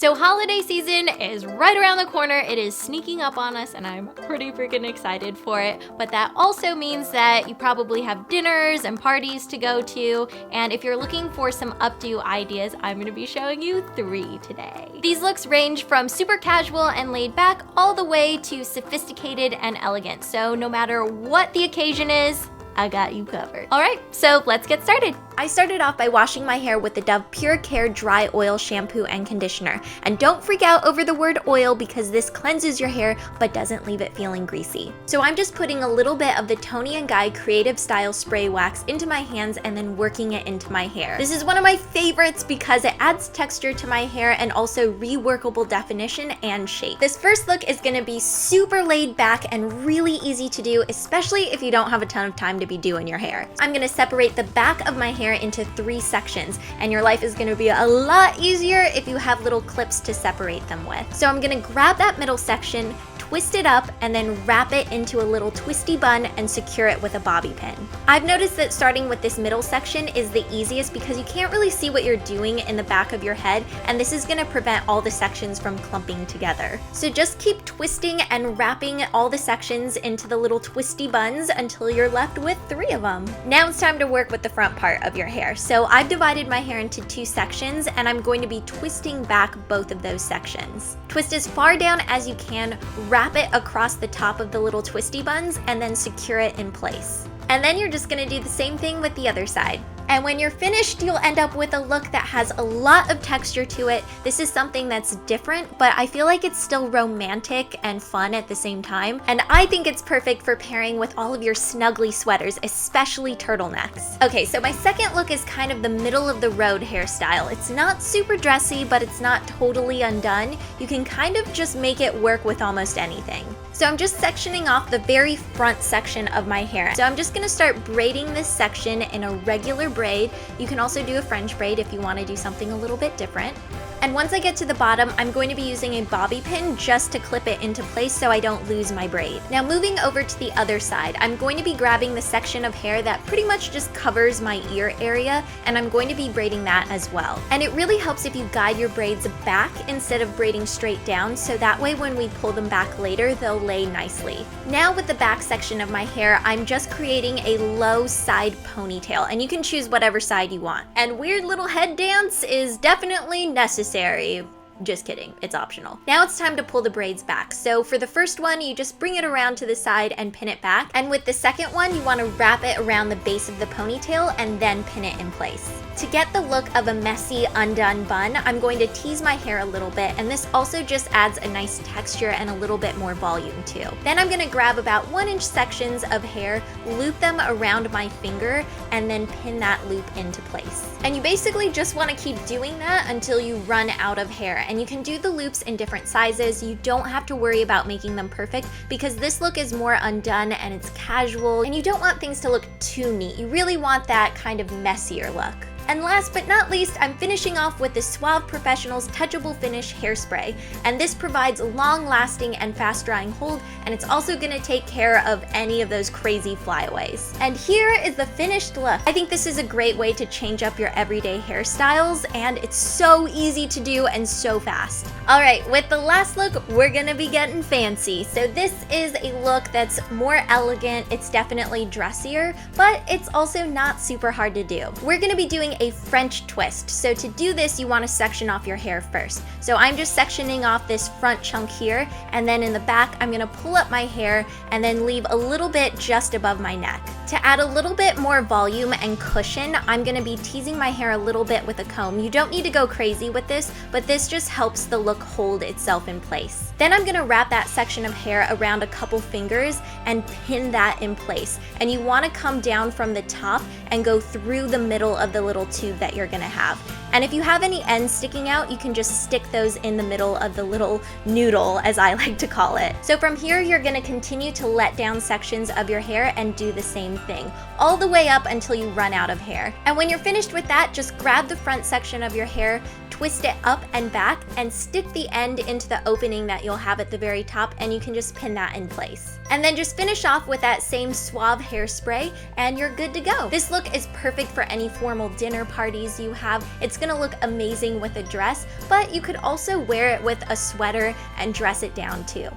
So holiday season is right around the corner. It is sneaking up on us and I'm pretty freaking excited for it. But that also means that you probably have dinners and parties to go to. And if you're looking for some updo ideas, I'm gonna be showing you 3 today. These looks range from super casual and laid back all the way to sophisticated and elegant. So no matter what the occasion is, I got you covered. All right, so let's get started. I started off by washing my hair with the Dove Pure Care Dry Oil Shampoo and Conditioner. And don't freak out over the word oil because this cleanses your hair but doesn't leave it feeling greasy. So I'm just putting a little bit of the TONI&GUY Creative Style Spray Wax into my hands and then working it into my hair. This is one of my favorites because it adds texture to my hair and also reworkable definition and shape. This first look is gonna be super laid back and really easy to do, especially if you don't have a ton of time to be doing your hair. I'm gonna separate the back of my hair into 3 sections, and your life is gonna be a lot easier if you have little clips to separate them with. So I'm gonna grab that middle section, twist it up, and then wrap it into a little twisty bun and secure it with a bobby pin. I've noticed that starting with this middle section is the easiest because you can't really see what you're doing in the back of your head, and this is gonna prevent all the sections from clumping together. So just keep twisting and wrapping all the sections into the little twisty buns until you're left with 3 of them. Now it's time to work with the front part of your hair. So I've divided my hair into 2 sections, and I'm going to be twisting back both of those sections. Twist as far down as you can, wrap it across the top of the little twisty buns, and then secure it in place. And then you're just gonna do the same thing with the other side. And when you're finished, you'll end up with a look that has a lot of texture to it. This is something that's different, but I feel like it's still romantic and fun at the same time. And I think it's perfect for pairing with all of your snuggly sweaters, especially turtlenecks. Okay, so my second look is kind of the middle of the road hairstyle. It's not super dressy, but it's not totally undone. You can kind of just make it work with almost anything. So I'm just sectioning off the very front section of my hair. So I'm just gonna start braiding this section in a regular braid. You can also do a French braid if you wanna do something a little bit different. And once I get to the bottom, I'm going to be using a bobby pin just to clip it into place so I don't lose my braid. Now moving over to the other side, I'm going to be grabbing the section of hair that pretty much just covers my ear area, and I'm going to be braiding that as well. And it really helps if you guide your braids back instead of braiding straight down, so that way when we pull them back later, they'll lay nicely. Now with the back section of my hair, I'm just creating a low side ponytail, and you can choose whatever side you want. And weird little head dance is definitely necessary. Just kidding, it's optional. Now it's time to pull the braids back. So for the first one, you just bring it around to the side and pin it back. And with the second one, you want to wrap it around the base of the ponytail and then pin it in place. To get the look of a messy, undone bun, I'm going to tease my hair a little bit, and this also just adds a nice texture and a little bit more volume too. Then I'm gonna grab about 1-inch sections of hair, loop them around my finger, and then pin that loop into place. And you basically just wanna keep doing that until you run out of hair. And you can do the loops in different sizes. You don't have to worry about making them perfect because this look is more undone and it's casual, and you don't want things to look too neat. You really want that kind of messier look. And last but not least, I'm finishing off with the Suave Professional's Touchable Finish Hairspray. And this provides long-lasting and fast-drying hold, and it's also gonna take care of any of those crazy flyaways. And here is the finished look. I think this is a great way to change up your everyday hairstyles, and it's so easy to do and so fast. All right, with the last look, we're gonna be getting fancy. So this is a look that's more elegant, it's definitely dressier, but it's also not super hard to do. We're gonna be doing a French twist. So to do this, you want to section off your hair first. So I'm just sectioning off this front chunk here, and then in the back, I'm gonna pull up my hair and then leave a little bit just above my neck. To add a little bit more volume and cushion, I'm gonna be teasing my hair a little bit with a comb. You don't need to go crazy with this, but this just helps the look hold itself in place. Then I'm gonna wrap that section of hair around a couple fingers and pin that in place. And you wanna come down from the top and go through the middle of the little tube that you're gonna have. And if you have any ends sticking out, you can just stick those in the middle of the little noodle, as I like to call it. So from here, you're gonna continue to let down sections of your hair and do the same thing, all the way up until you run out of hair. And when you're finished with that, just grab the front section of your hair, twist it up and back, and stick the end into the opening that you'll have at the very top, and you can just pin that in place. And then just finish off with that same Suave hairspray, and you're good to go. This look is perfect for any formal dinner parties you have. It's gonna look amazing with a dress, but you could also wear it with a sweater and dress it down too.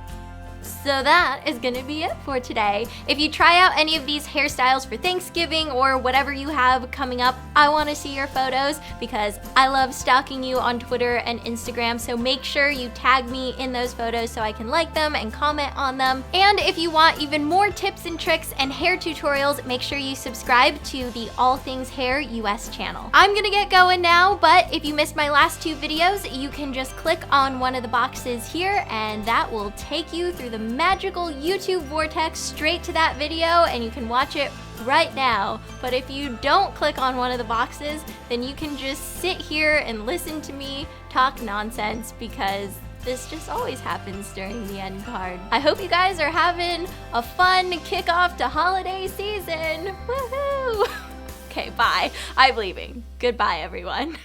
So that is gonna be it for today. If you try out any of these hairstyles for Thanksgiving or whatever you have coming up, I wanna see your photos because I love stalking you on Twitter and Instagram, so make sure you tag me in those photos so I can like them and comment on them. And if you want even more tips and tricks and hair tutorials, make sure you subscribe to the All Things Hair US channel. I'm gonna get going now, but if you missed my last 2 videos, you can just click on one of the boxes here and that will take you through the magical YouTube vortex straight to that video, and you can watch it right now. But if you don't click on one of the boxes, then you can just sit here and listen to me talk nonsense because this just always happens during the end card. I hope you guys are having a fun kickoff to holiday season. Woohoo! Okay, bye. I'm leaving. Goodbye, everyone.